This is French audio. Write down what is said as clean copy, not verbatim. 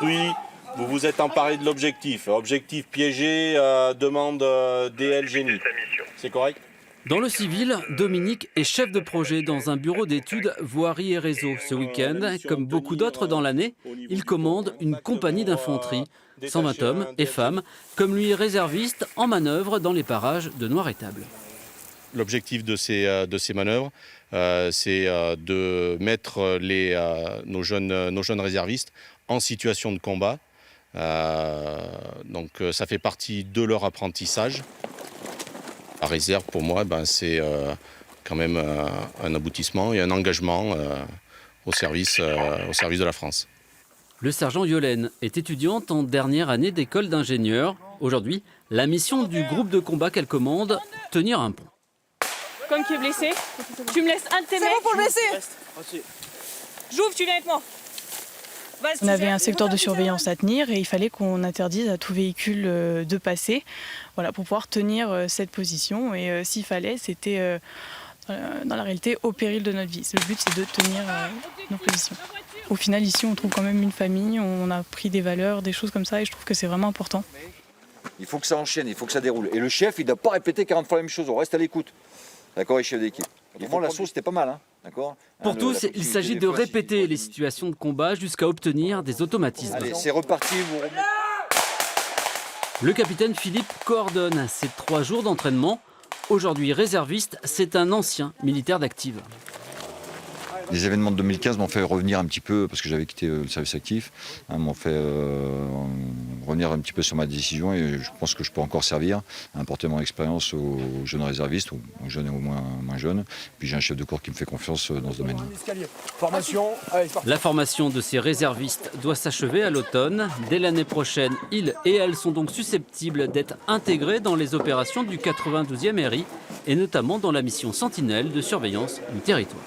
construit, vous vous êtes emparé de l'objectif. Objectif piégé, demande DL génie. C'est correct? Dans le civil, Dominique est chef de projet dans un bureau d'études voirie et réseau. Ce week-end, comme beaucoup d'autres dans l'année, il commande une compagnie d'infanterie. 120 hommes et femmes, comme lui réserviste en manœuvre dans les parages de Noiretable. L'objectif de ces manœuvres, c'est de mettre nos jeunes réservistes en situation de combat. Donc ça fait partie de leur apprentissage. La réserve, pour moi, c'est quand même un aboutissement et un engagement au service de la France. Le sergent Yolène est étudiante en dernière année d'école d'ingénieur. Aujourd'hui, la mission du groupe de combat qu'elle commande, tenir un pont. Comme qui est blessé, tu me laisses un de tes mecs. C'est bon pour le blessé. J'ouvre, tu viens avec moi. On avait un secteur de surveillance à tenir et il fallait qu'on interdise à tout véhicule de passer, voilà, pour pouvoir tenir cette position. Et s'il fallait, c'était dans la réalité au péril de notre vie. Le but, c'est de tenir nos positions. Au final, ici, on trouve quand même une famille, on a pris des valeurs, des choses comme ça, et je trouve que c'est vraiment important. Il faut que ça enchaîne, il faut que ça déroule. Et le chef, il ne doit pas répéter 40 fois la même chose, on reste à l'écoute. D'accord, les chefs d'équipe. Autrement, l'assaut, c'était pas mal, hein. D'accord. Pour tous, il s'agit de répéter les situations de combat jusqu'à obtenir des automatismes. Allez, c'est reparti. Le capitaine Philippe coordonne ces 3 jours d'entraînement. Aujourd'hui réserviste, c'est un ancien militaire d'active. Les événements de 2015 m'ont fait revenir un petit peu, parce que j'avais quitté le service actif, m'ont fait revenir un petit peu sur ma décision et je pense que je peux encore servir, apporter mon expérience aux jeunes réservistes, aux jeunes et aux moins jeunes. Puis j'ai un chef de corps qui me fait confiance dans ce domaine. La formation de ces réservistes doit s'achever à l'automne. Dès l'année prochaine, ils et elles sont donc susceptibles d'être intégrés dans les opérations du 92e RI et notamment dans la mission Sentinelle de surveillance du territoire.